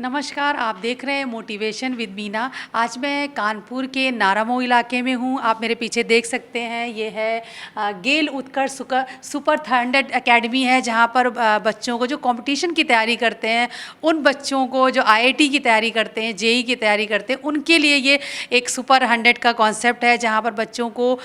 नमस्कार, आप देख रहे हैं मोटिवेशन विद मीना। आज मैं कानपुर के नारामऊ इलाके में हूँ। आप मेरे पीछे देख सकते हैं, ये है गेल उत्कर्ष सुपर 100 एकेडमी है, जहाँ पर बच्चों को जो कंपटीशन की तैयारी करते हैं, उन बच्चों को जो आईआईटी की तैयारी करते हैं, जेई की तैयारी करते हैं, उनके लिए ये एक सुपर 100 का कॉन्सेप्ट है, जहाँ पर बच्चों को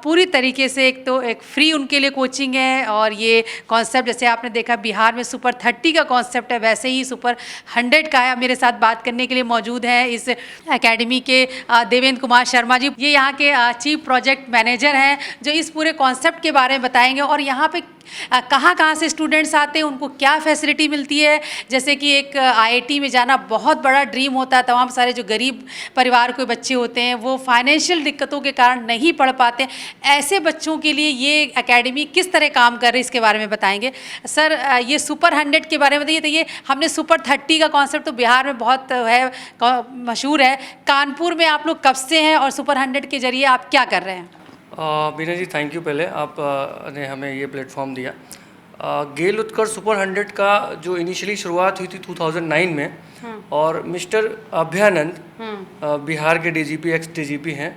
पूरी तरीके से एक फ्री उनके लिए कोचिंग है। और ये कॉन्सेप्ट जैसे आपने देखा बिहार में सुपर 30 का कॉन्सेप्ट है, वैसे ही सुपर 100 का है। मेरे साथ बात करने के लिए मौजूद हैं इस एकेडमी के देवेंद्र कुमार शर्मा जी। ये यहाँ के चीफ प्रोजेक्ट मैनेजर हैं, जो इस पूरे कॉन्सेप्ट के बारे में बताएंगे और यहाँ पे कहाँ से स्टूडेंट्स आते हैं, उनको क्या फैसिलिटी मिलती है। जैसे कि एक आईआईटी में जाना बहुत बड़ा ड्रीम होता है, तमाम सारे जो गरीब परिवार के बच्चे होते हैं वो फाइनेंशियल दिक्कतों के कारण नहीं पढ़ पाते। ऐसे बच्चों के लिए ये एकेडमी किस तरह काम कर रही है, इसके बारे में बताएंगे। सर, ये सुपर 100 के बारे में बताइए। तो ये हमने सुपर 30 का कॉन्सेप्ट तो बिहार में बहुत है, मशहूर है। कानपुर में आप लोग कब से हैं और सुपर 100 के जरिए आप क्या कर रहे हैं? बीना जी, थैंक यू। पहले आप ने हमें ये प्लेटफॉर्म दिया। गेल उत्कर्ष सुपर 100 का जो इनिशियली शुरुआत हुई थी 2009 में, और मिस्टर अभयानंद बिहार के डीजीपी, एक्स डीजीपी हैं,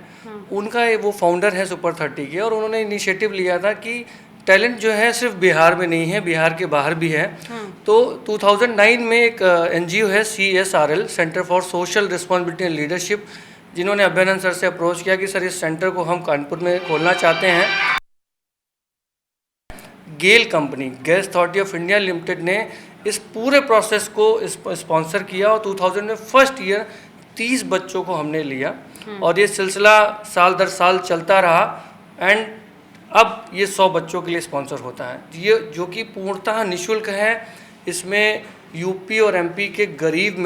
उनका वो फाउंडर है सुपर 30 के। और उन्होंने इनिशिएटिव लिया था कि टैलेंट जो है सिर्फ बिहार में नहीं है, बिहार के बाहर भी है। तो 2009 में एक एनजीओ है CSRL, centre for social responsibility and leadership, जिन्होंने अभयानंद सर से अप्रोच किया कि सर इस सेंटर को हम कानपुर में खोलना चाहते हैं। GAIL company, gas authority of India limited, ने इस पूरे प्रोसेस को स्पॉन्सर किया और 2000 में फर्स्ट ईयर 30 बच्चों को हमने लिया और ये सिलसिला साल दर साल चलता रहा। एंड अब ये 100 बच्चों के लिए स्पॉन्सर होता है, ये जो कि पूर्णतः निःशुल्क है। इसमें यूपी और एमपी के गरीब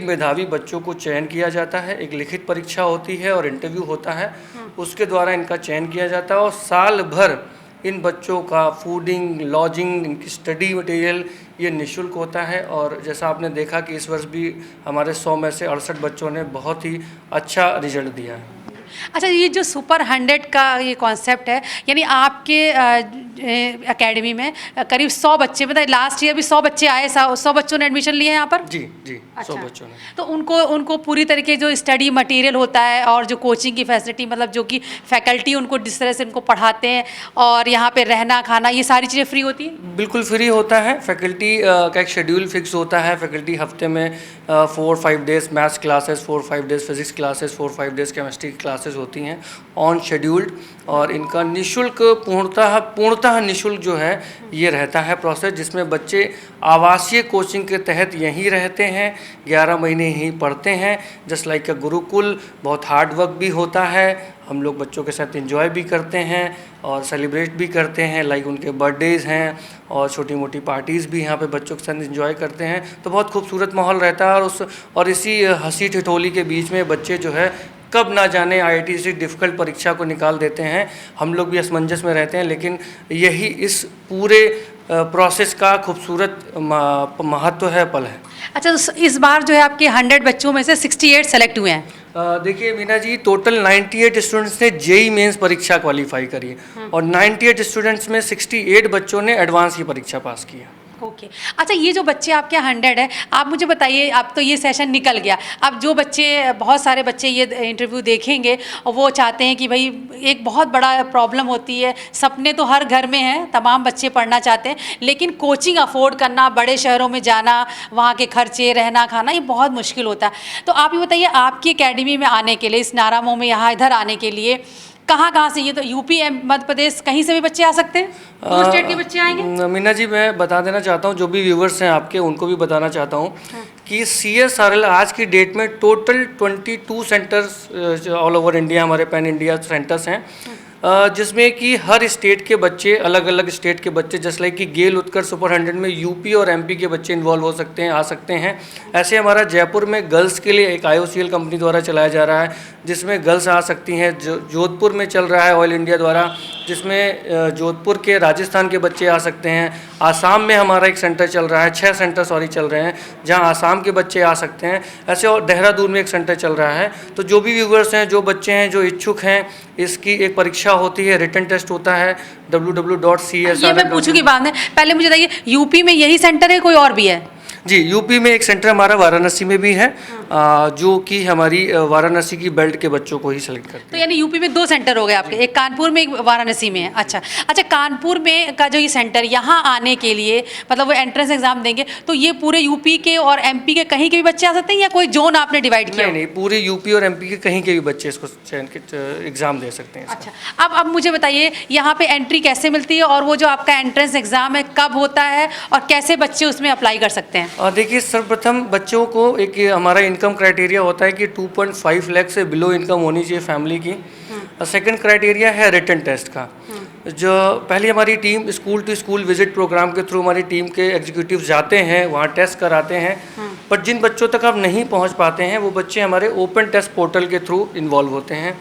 मेधावी बच्चों को चयन किया जाता है। एक लिखित परीक्षा होती है और इंटरव्यू होता है, उसके द्वारा इनका चयन किया जाता है। और साल भर इन बच्चों का फूडिंग, लॉजिंग, इनकी स्टडी मटेरियल ये निःशुल्क होता है। और जैसा आपने देखा कि इस वर्ष भी हमारे 100 में से 68 बच्चों ने बहुत ही अच्छा रिजल्ट दिया है। अच्छा, ये जो सुपर 100 का ये कॉन्सेप्ट है, यानी आपके एकेडमी में करीब 100 बच्चे, मतलब लास्ट ईयर भी 100 बच्चे आए, 100 बच्चों ने एडमिशन लिए हैं यहाँ पर? जी, 100 अच्छा। बच्चों ने। तो उनको पूरी तरीके जो स्टडी मटेरियल होता है और जो कोचिंग की फैसिलिटी, मतलब जो कि फैकल्टी उनको जिस तरह से उनको पढ़ाते हैं, और यहाँ पे रहना खाना ये सारी चीज़ें फ्री होती हैं? बिल्कुल फ्री होता है। फैकल्टी का एक शेड्यूल फिक्स होता है। फैकल्टी हफ्ते में 4-5 days maths classes, 4-5 days physics classes, 4-5 days chemistry classes होती हैं ऑन शेड्यूल्ड। और इनका निःशुल्क, पूर्णतः निःशुल्क जो है ये रहता है प्रोसेस, जिसमें बच्चे आवासीय कोचिंग के तहत यहीं रहते हैं, 11 महीने यहीं पढ़ते हैं। जस्ट लाइक अ गुरुकुल। बहुत हार्ड वर्क भी होता है, हम लोग बच्चों के साथ एंजॉय भी करते हैं और सेलिब्रेट भी करते हैं, लाइक उनके बर्थडेज़ हैं और छोटी मोटी पार्टीज़ भी यहाँ पे बच्चों के साथ एंजॉय करते हैं। तो बहुत खूबसूरत माहौल रहता है। और इसी हंसी ठिठोली के बीच में बच्चे जो है कब ना जाने आईआईटी से डिफ़िकल्ट परीक्षा को निकाल देते हैं। हम लोग भी असमंजस में रहते हैं, लेकिन यही इस पूरे प्रोसेस का खूबसूरत महत्व है, पल है। अच्छा, तो इस बार जो है आपके 100 बच्चों में से 68 सेलेक्ट हुए हैं? देखिए मीना जी, टोटल 98 स्टूडेंट्स ने जेई मेंस परीक्षा क्वालिफाई करी है और 98 स्टूडेंट्स में 68 बच्चों ने एडवांस की परीक्षा पास की है। ओके। अच्छा, ये जो बच्चे आपके 100 है, आप मुझे बताइए, अब तो ये सेशन निकल गया, अब जो बच्चे, बहुत सारे बच्चे ये इंटरव्यू देखेंगे और वो चाहते हैं कि भाई, एक बहुत बड़ा प्रॉब्लम होती है, सपने तो हर घर में हैं, तमाम बच्चे पढ़ना चाहते हैं, लेकिन कोचिंग अफोर्ड करना, बड़े शहरों में जाना, वहाँ के खर्चे, रहना खाना, ये बहुत मुश्किल होता है। तो आप ये बताइए, आपकी एकेडमी में आने के लिए, इस नारामऊ में यहाँ इधर आने के लिए कहाँ से, ये तो यूपी, मध्य प्रदेश, कहीं से भी बच्चे आ सकते हैं? दो स्टेट के बच्चे आएंगे? मीना जी, मैं बता देना चाहता हूँ, जो भी व्यूवर्स हैं आपके, उनको भी बताना चाहता हूँ कि CSRL आज की डेट में total 22 centres all over India, हमारे पैन इंडिया सेंटर्स हैं, जिसमें कि हर स्टेट के बच्चे, अलग अलग स्टेट के बच्चे, जस्ट लाइक कि गेल उत्कर्ष सुपर 100 में यूपी और एमपी के बच्चे इन्वॉल्व हो सकते हैं, आ सकते हैं। ऐसे हमारा जयपुर में गर्ल्स के लिए एक IOCL कंपनी द्वारा चलाया जा रहा है, जिसमें गर्ल्स आ सकती हैं। जोधपुर में चल रहा है ऑयल इंडिया द्वारा, जिसमें जोधपुर के, राजस्थान के बच्चे आ सकते हैं। आसाम में हमारा एक सेंटर चल रहा है, 6 सेंटर चल रहे हैं, जहां आसाम के बच्चे आ सकते हैं। ऐसे और देहरादून में एक सेंटर चल रहा है। तो जो भी व्यूवर्स हैं, जो बच्चे हैं, जो इच्छुक हैं, इसकी एक परीक्षा होती है, रिटन टेस्ट होता है www.csrl। ये मैं पूछूंगी बाद में, पहले मुझे बताइए, यूपी में यही सेंटर है, कोई और भी है? जी, यूपी में एक सेंटर हमारा वाराणसी में भी है, जो कि हमारी वाराणसी की बेल्ट के बच्चों को ही सेलेक्ट करते तो हैं। यानी यूपी में 2 सेंटर हो गए आपके, एक कानपुर में, एक वाराणसी में है। अच्छा अच्छा, कानपुर में का जो ये सेंटर, यहाँ आने के लिए मतलब वो एंट्रेंस एग्जाम देंगे तो ये पूरे यूपी के और एमपी के कहीं के भी बच्चे आ सकते हैं या कोई जोन आपने डिवाइड किया? नहीं नहीं, पूरे यूपी और एमपी के कहीं के भी बच्चे इसको चयन के एग्ज़ाम दे सकते हैं इसका। अच्छा, अब मुझे बताइए यहाँ पे एंट्री कैसे मिलती है और वो जो आपका एंट्रेंस एग्जाम है कब होता है और कैसे बच्चे उसमें अप्लाई कर सकते हैं? देखिए, सर्वप्रथम बच्चों को एक हमारा इनकम क्राइटेरिया होता है कि 2.5 लाख से बिलो इनकम होनी चाहिए फैमिली की। सेकंड क्राइटेरिया है रिटन टेस्ट का। जो पहले हमारी team school to school visit program के थ्रू हमारी टीम के एग्जीक्यूटिव जाते हैं, वहाँ टेस्ट कराते हैं। पर जिन बच्चों तक आप नहीं पहुँच पाते हैं वो बच्चे हमारे ओपन टेस्ट पोर्टल के थ्रू इन्वॉल्व होते हैं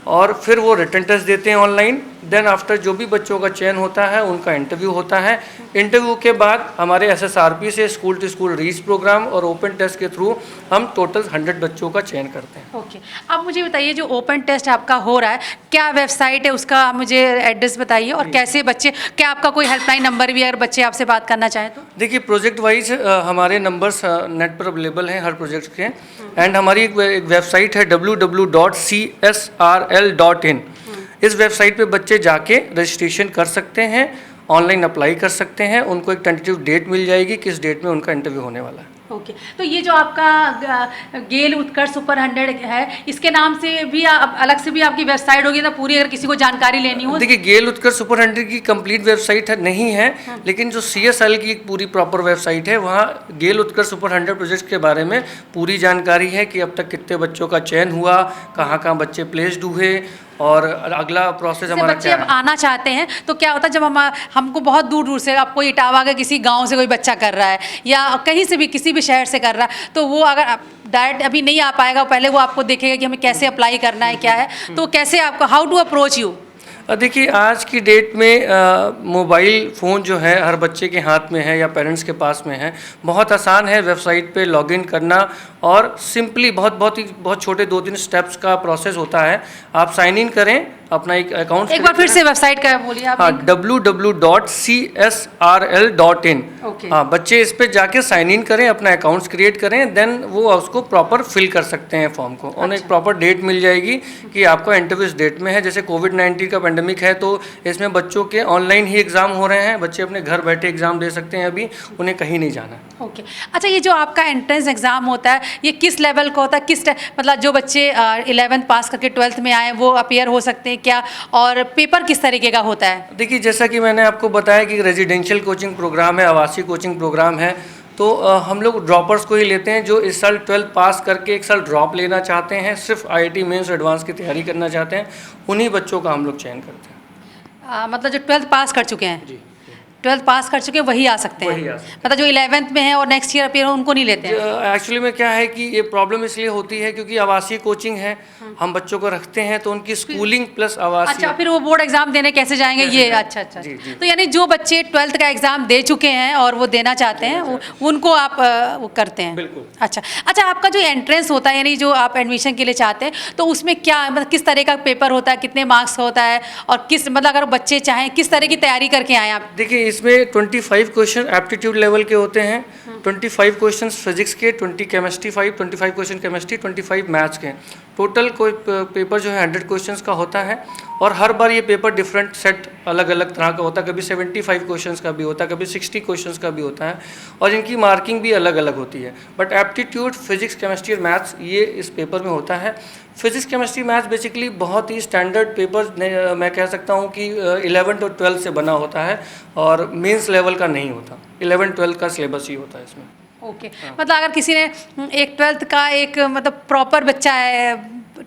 और फिर वो रिटन टेस्ट देते हैं ऑनलाइन। देन आफ्टर जो भी बच्चों का चयन होता है उनका इंटरव्यू होता है। इंटरव्यू के बाद हमारे एसएसआरपी से school to school reach program और ओपन टेस्ट के थ्रू हम टोटल 100 बच्चों का चयन करते हैं। ओके, अब मुझे बताइए जो ओपन टेस्ट आपका हो रहा है, क्या वेबसाइट है उसका आप मुझे एड्रेस बताइए और कैसे बच्चे, क्या आपका कोई हेल्पलाइन नंबर भी है अगर बच्चे आपसे बात करना चाहें तो? देखिए, प्रोजेक्ट वाइज हमारे नंबर्स नेट पर अवेलेबल हैं हर प्रोजेक्ट के। एंड हमारी एक वेबसाइट है www.csrl.in। इस वेबसाइट पे बच्चे जाके रजिस्ट्रेशन कर सकते हैं, ऑनलाइन अप्लाई कर सकते हैं। उनको एक टेंटेटिव डेट मिल जाएगी किस डेट में उनका इंटरव्यू होने वाला है। ओके, तो ये जो आपका गेल उत्कर्ष सुपर 100 है, इसके नाम से भी अलग से भी आपकी वेबसाइट होगी ना पूरी, अगर किसी को जानकारी लेनी हो? देखिए, गेल उत्कर्ष सुपर 100 की कंप्लीट वेबसाइट नहीं है, लेकिन जो CSL की एक पूरी प्रॉपर वेबसाइट है वहाँ गेल उत्कर्ष सुपर 100 प्रोजेक्ट के बारे में पूरी जानकारी है कि अब तक कितने बच्चों का चयन हुआ, कहाँ कहाँ बच्चे प्लेस्ड हुए और अगला प्रोसेस हमारा बच्चे क्या अब है। आना चाहते हैं तो क्या होता है, जब हमको बहुत दूर दूर से, अब कोई इटावा के किसी गांव से कोई बच्चा कर रहा है या कहीं से भी किसी भी शहर से कर रहा है, तो वो अगर डायरेक्ट अभी नहीं आ पाएगा, पहले वो आपको देखेगा कि हमें कैसे अप्लाई करना है, क्या है, तो कैसे आपको, हाउ टू अप्रोच यू? देखिए, आज की डेट में मोबाइल फ़ोन जो है हर बच्चे के हाथ में है या पेरेंट्स के पास में है। बहुत आसान है वेबसाइट पे लॉगिन करना और सिंपली बहुत छोटे 2-3 स्टेप्स का प्रोसेस होता है। आप साइन इन करें, अपना एक अकाउंट, एक बार फिर से वेबसाइट का बोलिए आप। हाँ, www.csrl.in। ओके। हाँ, बच्चे इस पे जाके साइन इन करें, अपना अकाउंट्स क्रिएट करें, देन वो उसको प्रॉपर फिल कर सकते हैं फॉर्म को। उन्हें एक प्रॉपर डेट मिल जाएगी कि आपका इंटरव्यू इस डेट में है। जैसे कोविड-19 का पेंडेमिक है तो इसमें बच्चों के ऑनलाइन ही एग्ज़ाम हो रहे हैं, बच्चे अपने घर बैठे एग्ज़ाम दे सकते हैं, अभी उन्हें कहीं नहीं जाना है। ओके, अच्छा, ये जो आपका एंट्रेंस एग्ज़ाम होता है ये किस लेवल का होता है, मतलब जो बच्चे 11th पास करके 12th में आए वो अपीयर हो सकते हैं क्या, और पेपर किस तरीके का होता है? देखिए, जैसा कि मैंने आपको बताया कि रेजिडेंशियल कोचिंग प्रोग्राम है, आवासीय कोचिंग प्रोग्राम है, तो हम लोग ड्रॉपर्स को ही लेते हैं जो इस साल 12th पास करके एक साल ड्रॉप लेना चाहते हैं, सिर्फ IIT मेंस एडवांस की तैयारी करना चाहते हैं, उन्हीं बच्चों का हम लोग चयन करते हैं। मतलब जो 12th पास कर चुके हैं, 12th पास कर चुके हैं वही आ सकते हैं, मतलब जो 11th में है और नेक्स्ट ईयर अपीयर उनको नहीं लेते हैं? एक्चुअली में क्या है कि ये प्रॉब्लम इसलिए होती है क्योंकि आवासीय कोचिंग है, हम बच्चों को रखते हैं तो उनकी स्कूलिंग प्लस आवासीय। अच्छा, फिर वो बोर्ड एग्जाम देने कैसे जाएंगे ये? अच्छा, जी। तो यानी जो बच्चे 12th का एग्जाम दे चुके हैं और वो देना चाहते हैं उनको आप वो करते हैं? बिल्कुल। अच्छा, आपका जो एंट्रेंस होता है यानी जो आप एडमिशन के लिए चाहते हैं तो उसमें क्या, मतलब किस तरह का पेपर होता है, कितने मार्क्स होता है और किस, मतलब अगर बच्चे चाहें किस तरह की तैयारी करके आए आप? देखिए, इसमें 25 क्वेश्चन एप्टीट्यूड लेवल के होते हैं, 25 क्वेश्चन फिजिक्स के, 20 केमिस्ट्री 25 क्वेश्चन केमिस्ट्री, 25 मैथ्स के। टोटल कोई पेपर जो है 100 क्वेश्चंस का होता है और हर बार ये पेपर डिफरेंट सेट अलग अलग तरह का होता है। कभी 75 क्वेश्चंस का भी होता है, कभी 60 क्वेश्चंस का भी होता है और इनकी मार्किंग भी अलग अलग होती है। बट एप्टीट्यूड, फिजिक्स, केमिस्ट्री और मैथ्स ये इस पेपर में होता है। फिजिक्स, केमिस्ट्री, मैथ्स बेसिकली बहुत ही स्टैंडर्ड पेपर मैं कह सकता हूँ कि 11th और 12th से बना होता है और मेंस लेवल का नहीं होता, 11th 12th का सिलेबस ही होता है इसमें। ओके, मतलब अगर किसी ने एक 12th का एक मतलब प्रॉपर बच्चा है,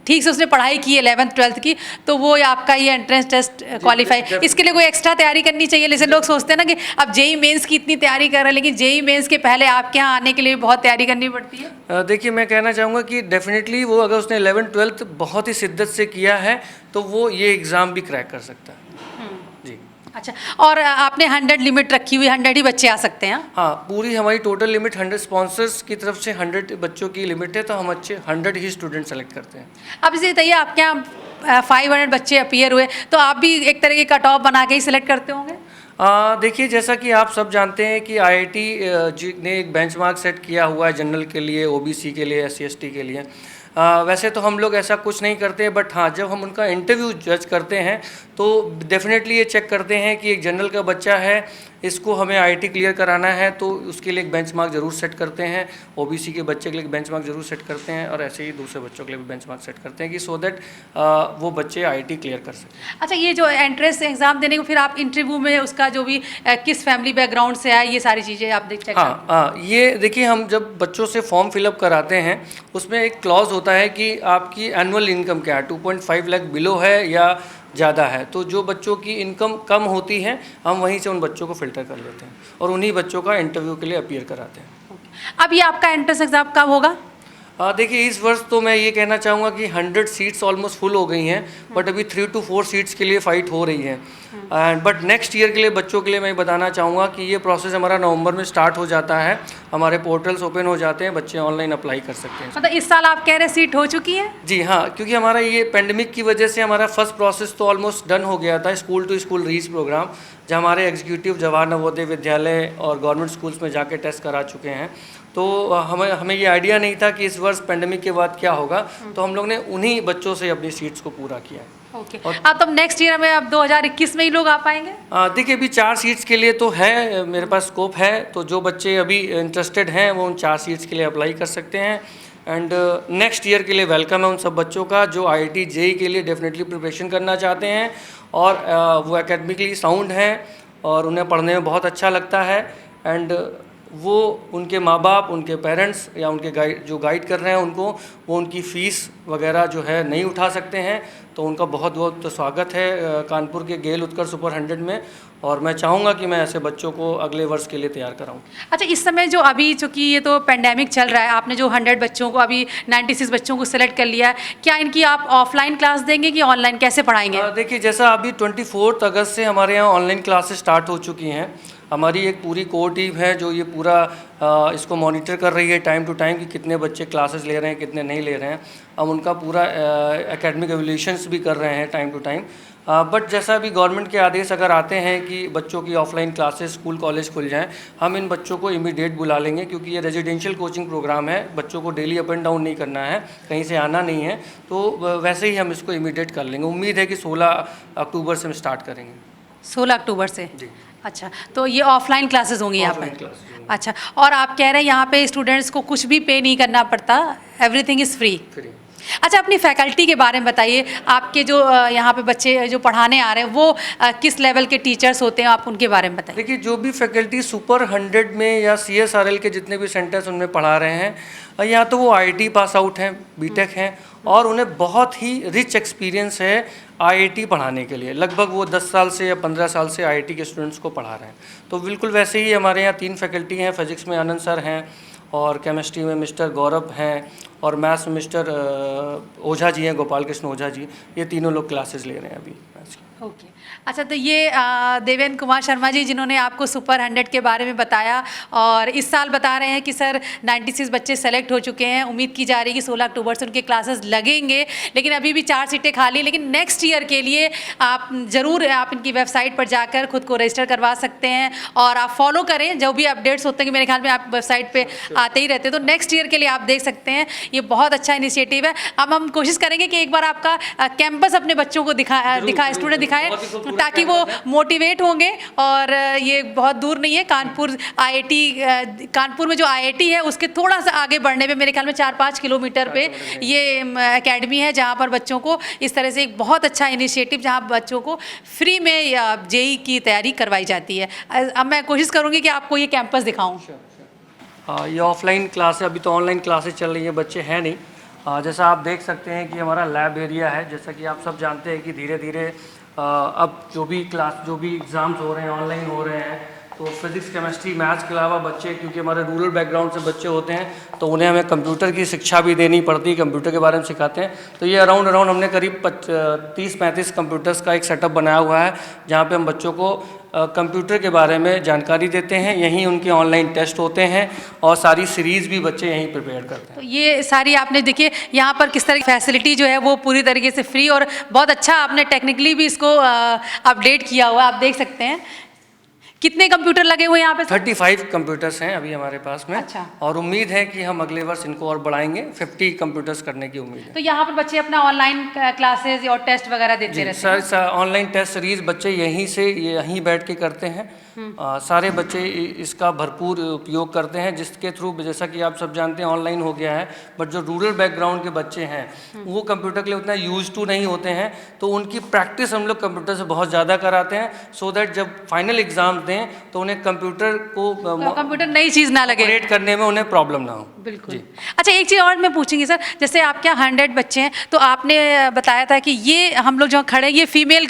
ठीक से उसने पढ़ाई की 11th 12th की, तो वो आपका ये एंट्रेंस टेस्ट क्वालिफाई, इसके लिए कोई एक्स्ट्रा तैयारी करनी चाहिए? जैसे लोग सोचते हैं ना कि अब जेई मेंस की इतनी तैयारी कर रहे हैं, लेकिन जेई मेंस के पहले आपके यहाँ आने के लिए बहुत तैयारी करनी पड़ती है। देखिए, मैं कहना चाहूँगा कि डेफिनेटली वो अगर उसने 11th 12th बहुत ही शिद्दत से किया है तो वो ये एग्ज़ाम भी क्रैक कर सकता है। जी। अच्छा, और आपने 100 लिमिट रखी हुई, 100 ही बच्चे आ सकते हैं? हाँ, पूरी हमारी टोटल लिमिट 100 स्पॉन्सर्स की तरफ से 100 बच्चों की लिमिट है, तो हम 100 ही स्टूडेंट सेलेक्ट करते हैं। अब इसे बताइए, आपके यहाँ 500 बच्चे अपीयर हुए तो आप भी एक तरह की कट ऑफ बना के ही सिलेक्ट करते होंगे? देखिए, जैसा कि आप सब जानते हैं कि आईआईटी ने एक बेंचमार्क सेट किया हुआ है जनरल के लिए, ओबीसी के लिए, एससी एसटी के लिए। वैसे तो हम लोग ऐसा कुछ नहीं करते, बट हाँ, जब हम उनका इंटरव्यू जज करते हैं तो डेफिनेटली ये चेक करते हैं कि एक जनरल का बच्चा है, इसको हमें आईआईटी क्लियर कराना है, तो उसके लिए एक बेंचमार्क ज़रूर सेट करते हैं। ओबीसी के बच्चे के लिए बेंचमार्क ज़रूर सेट करते हैं, और ऐसे ही दूसरे बच्चों के लिए भी बेंचमार्क सेट करते हैं कि सो दैट वो बच्चे आईआईटी क्लियर कर सकें। अच्छा, ये जो एंट्रेंस एग्ज़ाम देने को फिर आप इंटरव्यू में उसका जो भी किस फैमिली बैकग्राउंड से आए, ये सारी चीज़ें आप देख चेक करते हैं? हाँ, ये देखिए, हम जब बच्चों से फॉर्म फिलअप कराते हैं उसमें एक क्लॉज होता है कि आपकी एनुअल इनकम क्या है, 2.5 लाख बिलो है या ज़्यादा है। तो जो बच्चों की इनकम कम होती है, हम वहीं से उन बच्चों को फ़िल्टर कर लेते हैं और उन्हीं बच्चों का इंटरव्यू के लिए अपीयर कराते हैं। अब ये आपका एंट्रेंस एग्ज़ाम कब होगा? देखिए, इस वर्ष तो मैं ये कहना चाहूँगा कि 100 सीट्स ऑलमोस्ट फुल हो गई हैं, बट अभी 3 to 4 सीट्स के लिए फ़ाइट हो रही है। एंड बट नेक्स्ट ईयर के लिए बच्चों के लिए मैं बताना चाहूँगा कि ये प्रोसेस हमारा नवंबर में स्टार्ट हो जाता है। हमारे पोर्टल्स ओपन हो जाते हैं, बच्चे ऑनलाइन अप्लाई कर सकते हैं। मतलब इस साल आप कह रहे हैं सीट हो चुकी है? जी हाँ, क्योंकि हमारा ये पेंडेमिक की वजह से हमारा फर्स्ट प्रोसेस तो ऑलमोस्ट डन हो गया था, school to school reach program, जहाँ हमारे एग्जीक्यूटिव जवाहर नवोदय विद्यालय और गवर्नमेंट स्कूल्स में जाके टेस्ट करा चुके हैं। तो हमें ये आइडिया नहीं था कि इस वर्ष पेंडेमिक के बाद क्या होगा, तो हम लोग ने उन्हीं बच्चों से अपनी सीट्स को पूरा किया है। ओके। अब तब नेक्स्ट ईयर में, अब 2021 में ही लोग आ पाएंगे? देखिए, अभी 4 सीट्स के लिए तो है, मेरे पास स्कोप है, तो जो बच्चे अभी इंटरेस्टेड हैं वो उन 4 सीट्स के लिए अप्लाई कर सकते हैं। एंड नेक्स्ट ईयर के लिए वेलकम है उन सब बच्चों का जो आईआईटी जेईई के लिए डेफिनेटली प्रिपरेशन करना चाहते हैं और वो एकेडमिकली साउंड हैं और उन्हें पढ़ने में बहुत अच्छा लगता है। एंड वो उनके माँ बाप, उनके पेरेंट्स या उनके गाइड कर रहे हैं उनको, वो उनकी फ़ीस वगैरह जो है नहीं उठा सकते हैं, तो उनका बहुत बहुत स्वागत है कानपुर के गेल उत्कर्ष सुपर 100 में। और मैं चाहूँगा कि मैं ऐसे बच्चों को अगले वर्ष के लिए तैयार कराऊँ। अच्छा, इस समय जो अभी, चूँकि ये तो पेंडेमिक चल रहा है, आपने जो 100 बच्चों को, अभी 96 बच्चों को सिलेक्ट कर लिया है, क्या इनकी आप ऑफलाइन क्लास देंगे कि ऑनलाइन, कैसे पढ़ाएंगे? देखिए, जैसा अभी 24 अगस्त से हमारे यहाँ ऑनलाइन क्लासेस स्टार्ट हो चुकी हैं। हमारी एक पूरी कोर टीम है जो ये पूरा इसको मॉनिटर कर रही है टाइम टू टाइम कि कितने बच्चे क्लासेस ले रहे हैं, कितने नहीं ले रहे हैं। हम उनका पूरा एकेडमिक एवल्यूशंस भी कर रहे हैं टाइम टू टाइम। बट जैसा अभी गवर्नमेंट के आदेश अगर आते हैं कि बच्चों की ऑफलाइन क्लासेस स्कूल कॉलेज खुल जाएं, हम इन बच्चों को इमीडिएट बुला लेंगे, क्योंकि ये रेजिडेंशियल कोचिंग प्रोग्राम है, बच्चों को डेली अप एंड डाउन नहीं करना है, कहीं से आना नहीं है, तो वैसे ही हम इसको इमीडिएट कर लेंगे। उम्मीद है कि 16 अक्टूबर से हम स्टार्ट करेंगे। 16 अक्टूबर से? जी। अच्छा, तो ये ऑफलाइन क्लासेस होंगी यहाँ पे? अच्छा, और आप कह रहे हैं यहाँ पे स्टूडेंट्स को कुछ भी पे नहीं करना पड़ता, एवरीथिंग इज़ फ्री? अच्छा, अपनी फैकल्टी के बारे में बताइए। आपके जो यहाँ पे बच्चे जो पढ़ाने आ रहे हैं वो किस लेवल के टीचर्स होते हैं, आप उनके बारे में बताइए। देखिए, जो भी फैकल्टी सुपर 100 में या CSRL के जितने भी सेंटर्स उनमें पढ़ा रहे हैं, या तो वो आईआईटी पास आउट हैं, बीटेक हैं, और उन्हें बहुत ही रिच एक्सपीरियंस है आईआईटी पढ़ाने के लिए। लगभग वो 10 साल से या 15 साल से आईआईटी के स्टूडेंट्स को पढ़ा रहे हैं। तो बिल्कुल वैसे ही हमारे यहाँ 3 फैकल्टी हैं। फिजिक्स में आनंद सर हैं, और केमिस्ट्री में मिस्टर गौरव हैं, और मैथ्स में मिस्टर ओझा जी हैं, गोपाल कृष्ण ओझा जी। ये तीनों लोग क्लासेस ले रहे हैं अभी। ओके। अच्छा, तो ये देवेंद्र कुमार शर्मा जी जिन्होंने आपको सुपर 100 के बारे में बताया, और इस साल बता रहे हैं कि सर 96 बच्चे सेलेक्ट हो चुके हैं। उम्मीद की जा रही है कि 16 अक्टूबर से उनके क्लासेस लगेंगे, लेकिन अभी भी 4 सीटें खाली। लेकिन नेक्स्ट ईयर के लिए आप ज़रूर आप इनकी वेबसाइट पर जाकर खुद को रजिस्टर करवा सकते हैं, और आप फॉलो करें जो भी अपडेट्स होते हैं, कि मेरे ख्याल में आप वेबसाइट पर आते ही रहते हैं, तो नेक्स्ट ईयर के लिए आप देख सकते हैं। ये बहुत अच्छा इनिशिएटिव है। अब हम कोशिश करेंगे कि एक बार आपका कैंपस अपने बच्चों को दिखा स्टूडेंट दिखाएं, ताकि वो मोटिवेट होंगे। और ये बहुत दूर नहीं है, कानपुर आईआईटी, कानपुर में जो आईआईटी है उसके थोड़ा सा आगे बढ़ने पे, मेरे ख्याल में 4-5 किलोमीटर पे ये एकेडमी है, जहाँ पर बच्चों को इस तरह से एक बहुत अच्छा इनिशिएटिव, जहाँ बच्चों को फ्री में जेईई की तैयारी करवाई जाती है। अब मैं कोशिश करूँगी कि आपको ये कैंपस दिखाऊँ। ये ऑफलाइन क्लास है, अभी तो ऑनलाइन क्लासेस चल रही है, बच्चे हैं नहीं। जैसा आप देख सकते हैं कि हमारा लैब एरिया है। जैसा कि आप सब जानते हैं कि धीरे धीरे अब जो भी एग्ज़ाम्स हो रहे हैं ऑनलाइन हो रहे हैं, तो फिज़िक्स केमिस्ट्री मैथ्स के अलावा बच्चे, क्योंकि हमारे रूरल बैकग्राउंड से बच्चे होते हैं, तो उन्हें हमें कंप्यूटर की शिक्षा भी देनी पड़ती है, कंप्यूटर के बारे में सिखाते हैं। तो ये अराउंड हमने करीब 30-35 कंप्यूटर्स का एक सेटअप बनाया हुआ है, जहाँ पे हम बच्चों को कंप्यूटर के बारे में जानकारी देते हैं। यहीं उनके ऑनलाइन टेस्ट होते हैं, और सारी सीरीज़ भी बच्चे यहीं प्रिपेयर करते हैं। तो ये सारी आपने देखिए यहाँ पर किस तरह की फैसिलिटी जो है वो पूरी तरीके से फ्री, और बहुत अच्छा आपने टेक्निकली भी इसको अपडेट किया हुआ है, आप देख सकते हैं। कितने कंप्यूटर लगे हुए हैं यहाँ पे सर? 35 कंप्यूटर्स हैं अभी हमारे पास में। अच्छा। और उम्मीद है कि हम अगले वर्ष इनको और बढ़ाएंगे, 50 कंप्यूटर्स करने की उम्मीद है। तो यहाँ पर बच्चे अपना ऑनलाइन क्लासेस और टेस्ट वगैरह देते रहते हैं? सर ऑनलाइन टेस्ट सीरीज बच्चे यहीं बैठ के करते हैं। सारे बच्चे इसका भरपूर उपयोग करते हैं, जिसके थ्रू, जैसा कि आप सब जानते हैं, ऑनलाइन हो गया है, बट जो रूरल बैकग्राउंड के बच्चे हैं वो कंप्यूटर के लिए उतना यूज टू नहीं होते हैं, तो उनकी प्रैक्टिस हम लोग कंप्यूटर से बहुत ज़्यादा कराते हैं, सो दैट जब फाइनल एग्जाम दें तो उन्हें कंप्यूटर नई चीज़ ना लगे, ऑपरेट करने में उन्हें प्रॉब्लम ना हो। बिल्कुल। अच्छा, एक चीज़ और मैं पूछूंगी सर, जैसे आपके यहाँ 100 बच्चे हैं, तो आपने बताया था कि ये हम लोग जो खड़े हैं ये फीमेल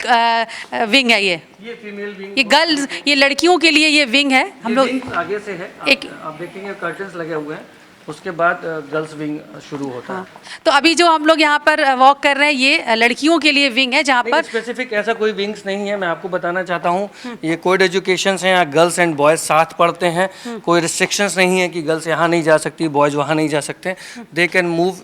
विंग है, ये फीमेल विंग, ये गर्ल्स, ये लड़कियों के लिए ये विंग है। हम लोग आगे से है, आप देखेंगे कर्टन्स लगे हुए हैं, उसके बाद गर्ल्स विंग शुरू होता है। तो अभी जो हम लोग यहाँ पर वॉक कर रहे हैं ये लड़कियों के लिए विंग है, जहाँ पर स्पेसिफिक ऐसा कोई विंग्स नहीं है। मैं आपको बताना चाहता हूँ, ये कोएड एजुकेशन है, यहाँ गर्ल्स एंड बॉयज़ साथ पढ़ते हैं, कोई रिस्ट्रिक्शंस नहीं है कि गर्ल्स यहाँ नहीं जा सकती, बॉयज़ वहाँ नहीं जा सकते, दे कैन मूव,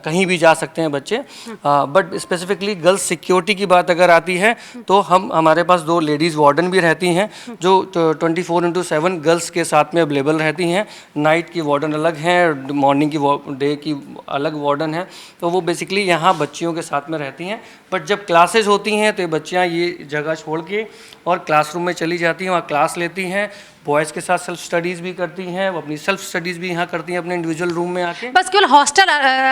कहीं भी जा सकते हैं बच्चे। बट स्पेसिफिकली गर्ल्स सिक्योरिटी की बात अगर आती है तो हमारे पास 2 लेडीज़ वार्डन भी रहती हैं जो 24/7 गर्ल्स के साथ में अवेलेबल रहती हैं। नाइट की वार्डन अलग है, मॉर्निंग की डे की अलग वार्डन है, तो वो बेसिकली यहाँ बच्चियों के साथ में रहती हैं। बट जब क्लासेस होती हैं तो ये बच्चियाँ ये जगह छोड़ के और क्लासरूम में चली जाती हैं, वहाँ क्लास लेती हैं, बॉयज़ के साथ सेल्फ स्टडीज़ भी करती हैं, वो अपनी सेल्फ स्टडीज़ भी यहाँ करती हैं अपने इंडिविजुअल रूम में आके। बस केवल हॉस्टल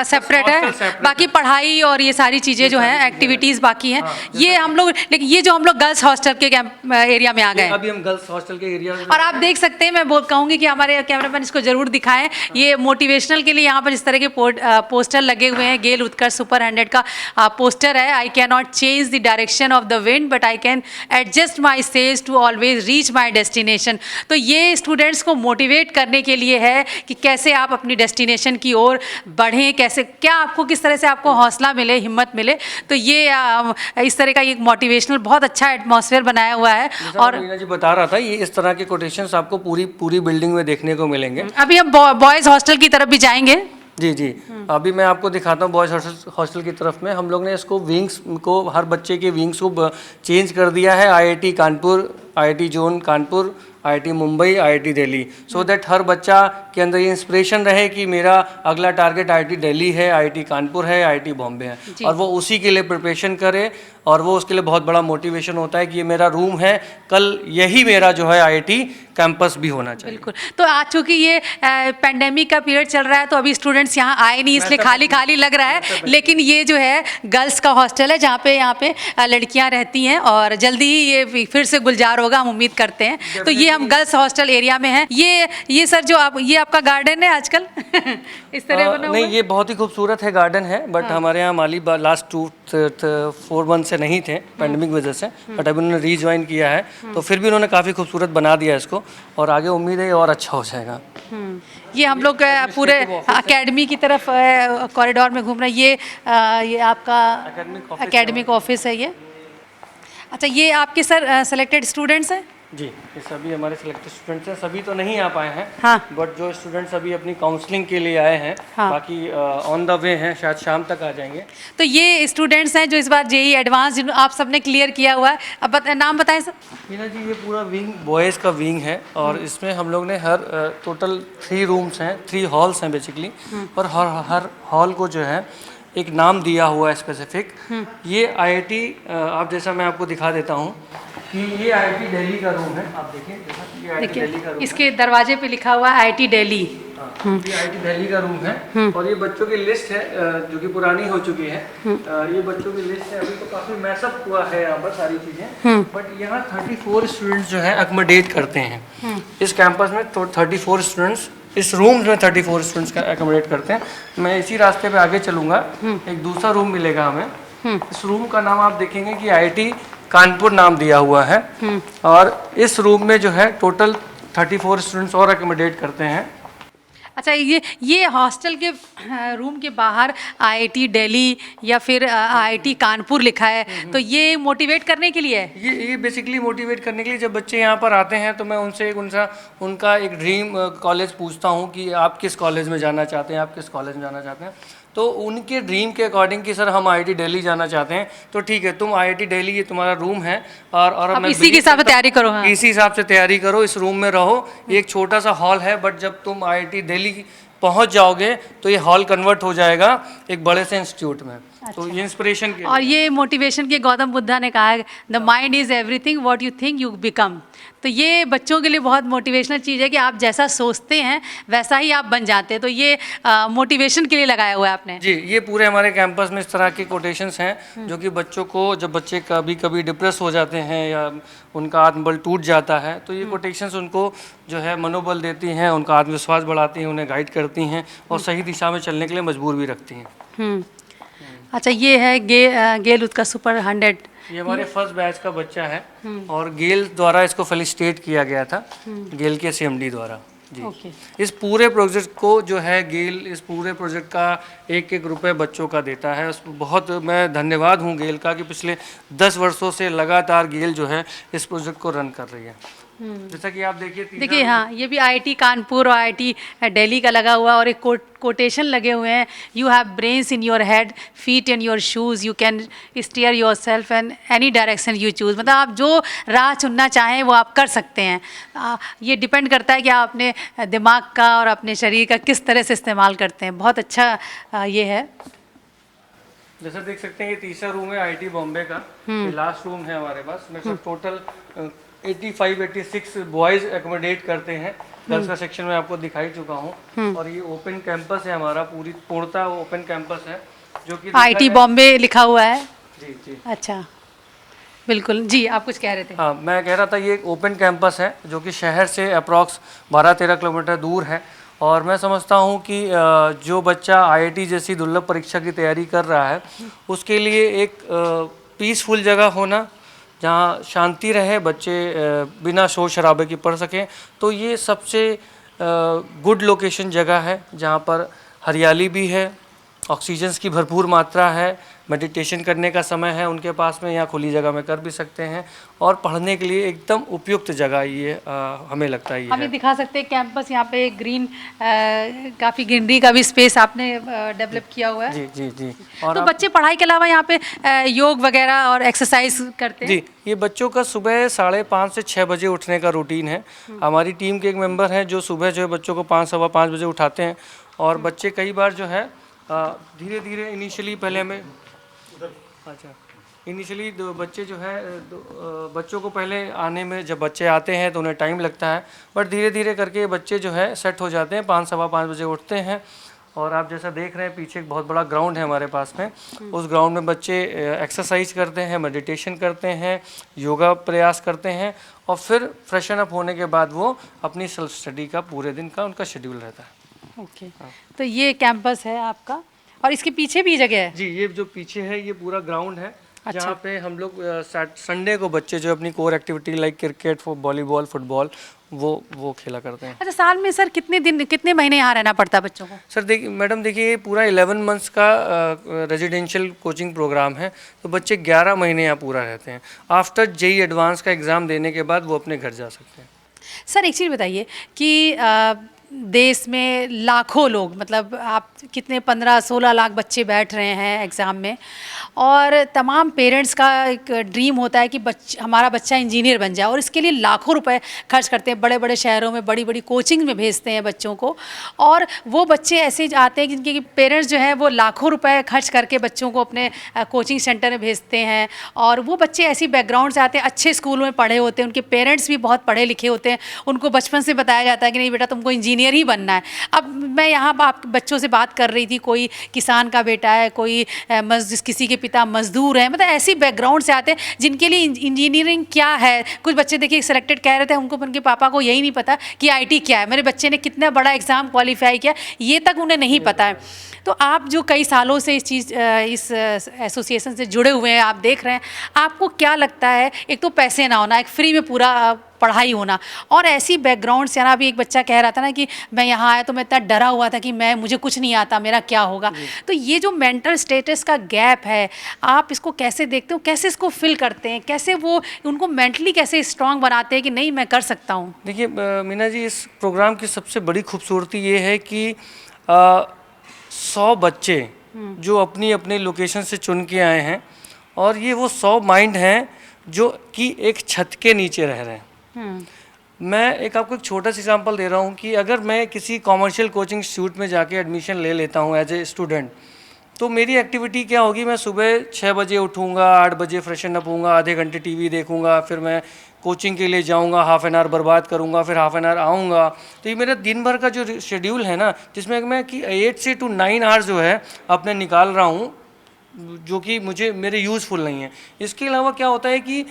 सेपरेट है, बाकी पढ़ाई और ये सारी चीज़ें जो हैं, एक्टिविटीज़ बाकी हैं। ये हम लोग, लेकिन ये जो हम लोग गर्ल्स हॉस्टल के एरिया में आ गए, अभी हम गर्ल्स हॉस्टल के एरिया में, और आप देख सकते हैं, मैं कहूँगी कि हमारे कैमरामैन इसको जरूर दिखाएं, ये मोटिवेशनल के लिए यहाँ पर इस तरह के पोस्टर लगे हुए हैं। गेल उत्कर्ष सुपर 100 का पोस्टर है। I can not change the direction of the wind but I can adjust my सेज to always reach my destination. तो ये स्टूडेंट्स को मोटिवेट करने के लिए है कि कैसे आप अपनी डेस्टिनेशन की ओर बढ़ें, कैसे, क्या आपको, किस तरह से आपको हौसला मिले, हिम्मत मिले। तो ये इस तरह का एक मोटिवेशनल बहुत अच्छा एटमॉस्फेयर बनाया हुआ है। और मीना जी बता रहा था, ये इस तरह के कोटेशंस आपको पूरी बिल्डिंग में देखने को मिलेंगे। अभी हम बॉयज़ हॉस्टल की तरफ भी जाएंगे। जी अभी मैं आपको दिखाता हूँ बॉयज़ हॉस्टल की तरफ में। हम लोग ने इसको विंग्स को, हर बच्चे के विंग्स को चेंज कर दिया है। IIT Kanpur, IIT zone Kanpur, IIT Mumbai, IIT Delhi, so that हर बच्चा के अंदर ये इंस्पिरेशन रहे कि मेरा अगला टारगेट IIT दिल्ली है, IIT कानपुर है, IIT बॉम्बे है, और वो उसी के लिए प्रिपरेशन करे, और वो उसके लिए बहुत बड़ा मोटिवेशन होता है कि ये मेरा रूम है, कल यही मेरा जो है IIT कैंपस भी होना चाहिए। बिल्कुल। तो आज चूँकि ये पेंडेमिक का पीरियड चल रहा है तो अभी स्टूडेंट्स यहाँ आए नहीं, इसलिए खाली लग रहा है, लेकिन ये जो है गर्ल्स का हॉस्टल है जहाँ पे यहाँ पे लड़कियाँ रहती हैं, और जल्दी ही ये फिर से गुलजार होगा, हम उम्मीद करते हैं। तो ये हम गर्ल्स हॉस्टल एरिया में हैं। ये सर जो ये आपका गार्डन है आजकल इस तरह बना हुआ? नहीं, ये बहुत ही खूबसूरत है गार्डन है, बट हमारे यहाँ माली लास्ट 2-4 मंथ से नहीं थे पेंडेमिक वजह से, बट अभी उन्होंने रीज्वाइन किया है, तो फिर भी उन्होंने काफ़ी खूबसूरत बना दिया इसको, और आगे उम्मीद है और अच्छा हो जाएगा। ये हम लोग पूरे एकेडमी की तरफ कॉरिडोर में घूम रहे हैं। ये आपका एकेडमिक ऑफिस है ये। अच्छा, ये आपके सर सेलेक्टेड स्टूडेंट्स हैं? जी, ये सभी हमारे सिलेक्टेड स्टूडेंट्स हैं। सभी तो नहीं आ पाए हैं, हाँ, बट जो स्टूडेंट्स अभी अपनी काउंसलिंग के लिए आए हैं, हाँ, बाकी ऑन द वे हैं, शायद शाम तक आ जाएंगे। तो ये स्टूडेंट्स हैं जो इस बार JEE एडवांस जिन आप सबने क्लियर किया हुआ है। अब नाम बताएं सर। मीना जी, ये पूरा विंग बॉयज़ का विंग है, और इसमें हम लोग ने हर टोटल 3 रूम्स हैं, 3 हॉल्स हैं बेसिकली, और हर हॉल को जो है एक नाम दिया हुआ है स्पेसिफिक। ये IIT, आप जैसा मैं आपको दिखा देता हूँ कि ये IIT दिल्ली का रूम है, आप देखिए, ये IIT दिल्ली का रूम, इसके दरवाजे पे लिखा हुआ है IIT दिल्ली। ये IIT दिल्ली का रूम है, और ये बच्चों की लिस्ट है जो कि पुरानी हो चुकी है। ये बच्चों की लिस्ट है, अभी तो काफ़ी मैसअप हुआ है यहाँ पर सारी चीज़ें, बट यहाँ 34 स्टूडेंट्स जो है अकोमोडेट करते हैं इस कैंपस में। तो 34 स्टूडेंट्स इस रूम में 34 स्टूडेंट्स का अकोमोडेट करते हैं। मैं इसी रास्ते पे आगे चलूँगा, एक दूसरा रूम मिलेगा हमें। इस रूम का नाम आप देखेंगे कि IIT कानपुर नाम दिया हुआ है, और इस रूम में जो है टोटल 34 स्टूडेंट्स और अकोमोडेट करते हैं। अच्छा, ये हॉस्टल के रूम के बाहर IIT दिल्ली या फिर IIT कानपुर लिखा है, तो ये मोटिवेट करने के लिए है? ये बेसिकली मोटिवेट करने के लिए। जब बच्चे यहाँ पर आते हैं तो मैं उनसे उनका एक ड्रीम कॉलेज पूछता हूँ कि आप किस कॉलेज में जाना चाहते हैं, आप किस कॉलेज में जाना चाहते हैं। तो उनके ड्रीम के अकॉर्डिंग कि सर हम आईआईटी दिल्ली जाना चाहते हैं, तो ठीक है तुम आईआईटी दिल्ली ये तुम्हारा रूम है, और अब मैं इसी के हिसाब से तैयारी करो। हाँ, इसी हिसाब से तैयारी करो, इस रूम में रहो। ये एक छोटा सा हॉल है, बट जब तुम आईआईटी दिल्ली पहुंच जाओगे तो ये हॉल कन्वर्ट हो जाएगा एक बड़े से इंस्टीट्यूट में। तो ये इंस्पिरेशन के और ये मोटिवेशन के गौतम बुद्धा ने कहा है, the mind is everything what you think you become. तो ये बच्चों के लिए बहुत मोटिवेशनल चीज़ है कि आप जैसा सोचते हैं वैसा ही आप बन जाते हैं। तो ये मोटिवेशन के लिए लगाया हुआ है आपने। जी, ये पूरे हमारे कैंपस में इस तरह के कोटेशंस हैं जो कि बच्चों को, जब बच्चे कभी कभी डिप्रेस हो जाते हैं या उनका आत्मबल टूट जाता है, तो ये कोटेशंस उनको जो है मनोबल देती हैं, उनका आत्मविश्वास बढ़ाती हैं, उन्हें गाइड करती हैं और सही दिशा में चलने के लिए मजबूर भी रखती हैं। अच्छा, ये है गेल उत्कर्ष सुपर 100। ये हमारे फर्स्ट बैच का बच्चा है और गेल द्वारा इसको फेलिसिटेट किया गया था, गेल के सीएमडी द्वारा। जी, ओके। इस पूरे प्रोजेक्ट को जो है गेल इस पूरे प्रोजेक्ट का एक एक रुपए बच्चों का देता है। उस बहुत मैं धन्यवाद हूँ गेल का कि पिछले 10 वर्षों से लगातार गेल जो है इस प्रोजेक्ट को रन कर रही है। जैसा कि आप देखिए हाँ, ये भी आईआईटी कानपुर और आईआईटी दिल्ली का लगा हुआ है और एक कोटेशन लगे हुए हैं, you have brains in your head, feet in your shoes, you can steer yourself and any direction you choose. मतलब आप जो राह चुनना चाहें वो आप कर सकते हैं। ये डिपेंड करता है कि आप अपने दिमाग का और अपने शरीर का किस तरह से इस्तेमाल करते हैं। बहुत अच्छा ये है। जैसा देख सकते हैं ये तीसरा रूम है आईआईटी बॉम्बे का, ये लास्ट रूम है हमारे पास। में सब टोटल 85-86 बॉयज एकोमोडेट करते हैं। गर्ल्स का सेक्शन में आपको दिखाई चुका हूँ। और ये ओपन कैंपस है हमारा, पूर्णतः ओपन कैंपस है जो कि आईआईटी बॉम्बे लिखा हुआ है। जी जी, अच्छा, बिल्कुल जी, आप कुछ कह रहे थे। हाँ, मैं कह रहा था ये एक ओपन कैंपस है जो कि शहर से अप्रॉक्स 12-13 किलोमीटर दूर है। और मैं समझता हूँ कि जो बच्चा आईआईटी जैसी दुर्लभ परीक्षा की तैयारी कर रहा है उसके लिए एक पीसफुल जगह होना, जहाँ शांति रहे, बच्चे बिना शोर शराबे की पढ़ सकें, तो ये सबसे गुड लोकेशन जगह है जहाँ पर हरियाली भी है, ऑक्सीजन की भरपूर मात्रा है, मेडिटेशन करने का समय है उनके पास में, यहाँ खुली जगह में कर भी सकते हैं और पढ़ने के लिए एकदम उपयुक्त जगह ये हमें लगता है। हमें दिखा सकते हैं कैंपस, यहाँ पे ग्रीन काफ़ी ग्रीनरी का भी स्पेस आपने डेवलप किया हुआ है। जी जी जी। और तो बच्चे पढ़ाई के अलावा यहाँ पे योग वगैरह और एक्सरसाइज करते हैं? जी, ये बच्चों का सुबह 5:30 से 6 बजे उठने का रूटीन है। हमारी टीम के एक मेंबर हैं जो सुबह जो है बच्चों को 5-5:15 बजे उठाते हैं और बच्चे कई बार जो है धीरे धीरे इनिशियली पहले हमें इनिशियली बच्चे जो है बच्चों को पहले आने में, जब बच्चे आते हैं तो उन्हें टाइम लगता है, बट धीरे धीरे करके बच्चे जो है सेट हो जाते हैं, 5-5:15 बजे उठते हैं। और आप जैसा देख रहे हैं पीछे एक बहुत बड़ा ग्राउंड है हमारे पास में, उस ग्राउंड में बच्चे एक्सरसाइज करते हैं, मेडिटेशन करते हैं, योगा प्रयास करते हैं और फिर फ्रेशन अप होने के बाद वो अपनी सेल्फ स्टडी का पूरे दिन का उनका शेड्यूल रहता है। ओके, तो ये कैंपस है आपका और इसके पीछे भी जगह है? जी, ये जो पीछे है ये पूरा ग्राउंड है। अच्छा। जहाँ पे हम लोग संडे को बच्चे जो अपनी core activity like cricket, volleyball, football वो खेला करते हैं। अच्छा, साल में सर कितने महीने यहाँ रहना पड़ता है बच्चों को? सर देखिए मैडम, देखिए ये पूरा 11 मंथ्स का रेजिडेंशियल कोचिंग प्रोग्राम है, तो बच्चे 11 महीने यहाँ पूरा रहते हैं। आफ्टर जेईई एडवांस का एग्ज़ाम देने के बाद वो अपने घर जा सकते हैं। सर एक चीज़ बताइए कि देश में लाखों लोग, मतलब आप कितने 15-16 लाख बच्चे बैठ रहे हैं एग्ज़ाम में, और तमाम पेरेंट्स का एक ड्रीम होता है कि हमारा बच्चा इंजीनियर बन जाए और इसके लिए लाखों रुपए खर्च करते हैं, बड़े बड़े शहरों में बड़ी बड़ी कोचिंग में भेजते हैं बच्चों को। और वो बच्चे ऐसे आते हैं जिनके पेरेंट्स जो है वो लाखों रुपए खर्च करके बच्चों को अपने कोचिंग सेंटर में भेजते हैं, और वो बच्चे ऐसी बैकग्राउंड से आते हैं, अच्छे स्कूलों में पढ़े होते हैं, उनके पेरेंट्स भी बहुत पढ़े लिखे होते हैं, उनको बचपन से बताया जाता है कि नहीं बेटा तुमको इंजीनियर ही बनना है। अब मैं यहाँ आप बच्चों से बात कर रही थी, कोई किसान का बेटा है, कोई किसी के पिता मजदूर है, मतलब ऐसी बैकग्राउंड से आते हैं जिनके लिए इंजीनियरिंग क्या है। कुछ बच्चे देखिए सिलेक्टेड कह रहे थे, उनको उनके पापा को यही नहीं पता कि आईटी क्या है, मेरे बच्चे ने कितना बड़ा एग्ज़ाम क्वालिफाई किया, ये तक उन्हें नहीं पता है। तो आप जो कई सालों से इस एसोसिएशन से जुड़े हुए हैं, आप देख रहे हैं, आपको क्या लगता है, एक तो पैसे ना होना, एक फ्री में पूरा पढ़ाई होना, और ऐसी बैकग्राउंड से आना। अभी एक बच्चा कह रहा था ना कि मैं यहाँ आया तो मैं इतना डरा हुआ था कि मुझे कुछ नहीं आता, मेरा क्या होगा। तो ये जो मेंटल स्टेटस का गैप है, आप इसको कैसे देखते हो, कैसे इसको फिल करते हैं, कैसे वो उनको मेंटली कैसे स्ट्रांग बनाते हैं कि नहीं मैं कर सकता हूँ? देखिए मीना जी, इस प्रोग्राम की सबसे बड़ी खूबसूरती ये है कि 100 बच्चे जो अपनी अपनी लोकेशन से चुन के आए हैं, और ये वो 100 माइंड हैं जो कि एक छत के नीचे रह रहे हैं। मैं आपको एक छोटा सा एग्जांपल दे रहा हूँ कि अगर मैं किसी कॉमर्शियल कोचिंग इंस्टीट्यूट में जाके एडमिशन ले लेता हूँ एज ए स्टूडेंट, तो मेरी एक्टिविटी क्या होगी, मैं सुबह 6 बजे उठूँगा, 8 बजे फ्रेशन अप होऊंगा, आधे घंटे टीवी देखूँगा, फिर मैं कोचिंग के लिए जाऊँगा, हाफ एन आवर बर्बाद करूँगा, फिर हाफ एन आवर आऊँगा। तो ये मेरा दिन भर का जो शेड्यूल है ना, जिसमें मैं कि 8 से 9 आवर्स जो है अपने निकाल रहा हूँ, जो कि मुझे मेरे यूज़फुल नहीं है। इसके अलावा क्या होता है कि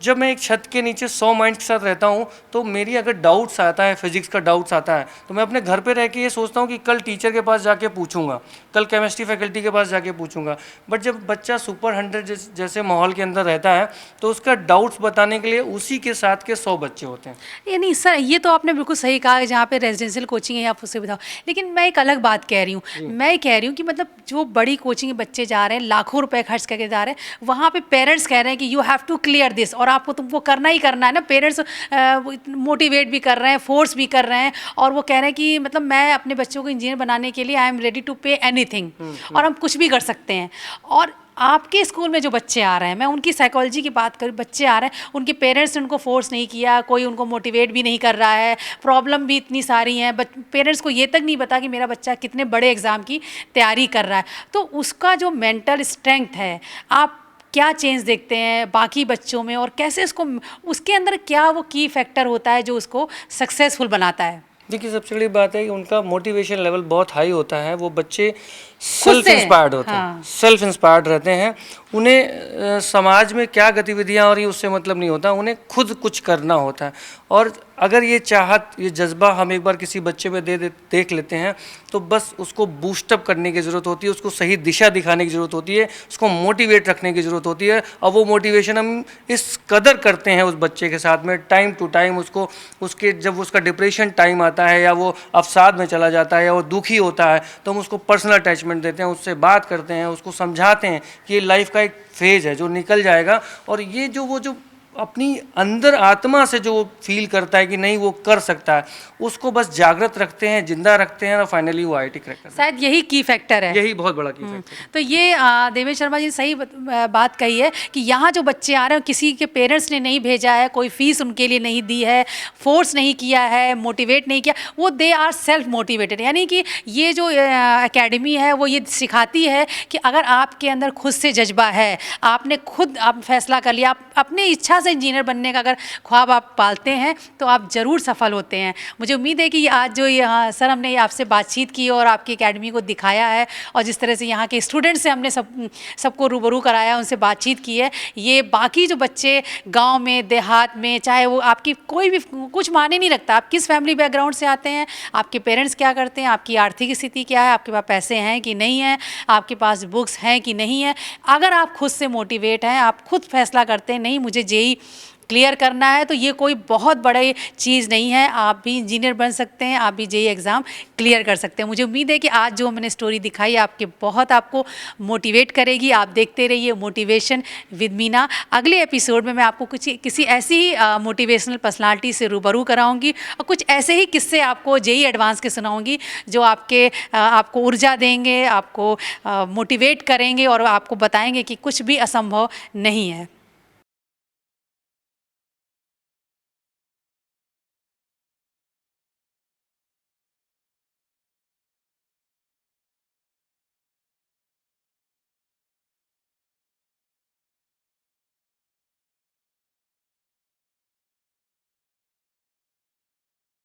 जब मैं एक छत के नीचे 100 माइंड के साथ रहता हूँ, तो मेरी अगर डाउट्स आता है, फिजिक्स का डाउट्स आता है, तो मैं अपने घर पे रह के ये सोचता हूँ कि कल टीचर के पास जाके पूछूंगा, कल केमिस्ट्री फैकल्टी के पास जाके पूछूंगा। बट जब बच्चा सुपर 100 जैसे माहौल के अंदर रहता है, तो उसका डाउट्स बताने के लिए उसी के साथ के 100 बच्चे होते हैं। ये नहीं सर, ये तो आपने बिल्कुल सही कहा, जहाँ पे रेजिडेंशियल कोचिंग है आप उससे बताओ। लेकिन मैं एक अलग बात कह रही हूँ, मैं कह रही हूँ कि मतलब जो बड़ी कोचिंग के बच्चे जा रहे हैं, लाखों रुपए खर्च करके जा रहे हैं, वहाँ पे पेरेंट्स कह रहे हैं कि you have to clear this, और आपको तुमको करना ही करना है ना। पेरेंट्स मोटिवेट भी कर रहे हैं, फोर्स भी कर रहे हैं, और वो कह रहे हैं कि मतलब मैं अपने बच्चों को इंजीनियर बनाने के लिए I am ready to pay anything, और हम कुछ भी कर सकते हैं। और आपके स्कूल में जो बच्चे आ रहे हैं, मैं उनकी साइकोलॉजी की बात करूँ, बच्चे आ रहे हैं, उनके पेरेंट्स ने उनको फोर्स नहीं किया, कोई उनको मोटिवेट भी नहीं कर रहा है, प्रॉब्लम भी इतनी सारी हैं, पेरेंट्स को ये तक नहीं पता कि मेरा बच्चा कितने बड़े एग्ज़ाम की तैयारी कर रहा है। तो उसका जो मेंटल स्ट्रेंथ है, आप क्या चेंज देखते हैं बाकी बच्चों में, और कैसे उसके अंदर क्या वो की फैक्टर होता है जो उसको सक्सेसफुल बनाता है? देखिए, सबसे बड़ी बात है कि उनका मोटिवेशन लेवल बहुत हाई होता है। वो बच्चे सेल्फ इंस्पायर्ड होते हैं, सेल्फ इंस्पायर्ड रहते हैं। उन्हें समाज में क्या गतिविधियां हो रही उससे मतलब नहीं होता, उन्हें खुद कुछ करना होता है। और अगर ये चाहत, ये जज्बा हम एक बार किसी बच्चे में देख लेते हैं, तो बस उसको बूस्टअप करने की ज़रूरत होती है, उसको सही दिशा दिखाने की ज़रूरत होती है, उसको मोटिवेट रखने की ज़रूरत होती है। और वो मोटिवेशन हम इस कदर करते हैं उस बच्चे के साथ में, टाइम टू टाइम उसको, उसके जब उसका डिप्रेशन टाइम आता है, या वो अवसाद में चला जाता है, या वो दुखी होता है, तो हम उसको पर्सनल अटैचमेंट देते हैं, उससे बात करते हैं, उसको समझाते हैं कि ये लाइफ का एक फेज़ है जो निकल जाएगा। और ये जो वो जो अपनी अंदर आत्मा से जो फील करता है कि नहीं वो कर सकता है, उसको बस जागृत रखते हैं, जिंदा रखते हैं, और फाइनली वो IIT क्रैक करता है। शायद यही की फैक्टर है, यही बहुत बड़ा की फैक्टर है। तो ये देवेश शर्मा जी सही बात कही है कि यहाँ जो बच्चे आ रहे हैं, किसी के पेरेंट्स ने नहीं भेजा है, कोई फीस उनके लिए नहीं दी है, फोर्स नहीं किया है, मोटिवेट नहीं किया, वो दे आर सेल्फ मोटिवेटेड। यानी कि ये जो एकेडमी है वो ये सिखाती है कि अगर आपके अंदर खुद से जज्बा है, आपने खुद आप फैसला कर लिया, आप अपनी इच्छा से इंजीनियर बनने का अगर ख्वाब आप पालते हैं, तो आप ज़रूर सफल होते हैं। मुझे उम्मीद है कि आज जो यहाँ सर हमने आपसे बातचीत की और आपकी एकेडमी को दिखाया है, और जिस तरह से यहाँ के स्टूडेंट से हमने सबको रूबरू कराया, उनसे बातचीत की है, ये बाकी जो बच्चे गांव में, देहात में, चाहे वो आपकी कोई भी कुछ माने नहीं रखता, आप किस फैमिली बैकग्राउंड से आते हैं, आपके पेरेंट्स क्या करते हैं, आपकी आर्थिक स्थिति क्या है, आपके पास पैसे हैं कि नहीं हैं, आपके पास बुक्स हैं कि नहीं है, अगर आप खुद से मोटिवेट हैं, आप खुद फैसला करते हैं नहीं मुझे जेईई क्लियर करना है, तो ये कोई बहुत बड़ी चीज़ नहीं है, आप भी इंजीनियर बन सकते हैं, आप भी जेईई एग्ज़ाम क्लियर कर सकते हैं। मुझे उम्मीद है कि आज जो मैंने स्टोरी दिखाई आपको मोटिवेट करेगी। आप देखते रहिए मोटिवेशन विद मीना। अगले एपिसोड में मैं आपको किसी ऐसी ही मोटिवेशनल पर्सनालिटी से रूबरू कराऊंगी, और कुछ ऐसे ही किस्से आपको जेईई एडवांस के सुनाऊंगी जो आपको ऊर्जा देंगे, आपको मोटिवेट करेंगे, और आपको बताएंगे कि कुछ भी असंभव नहीं है।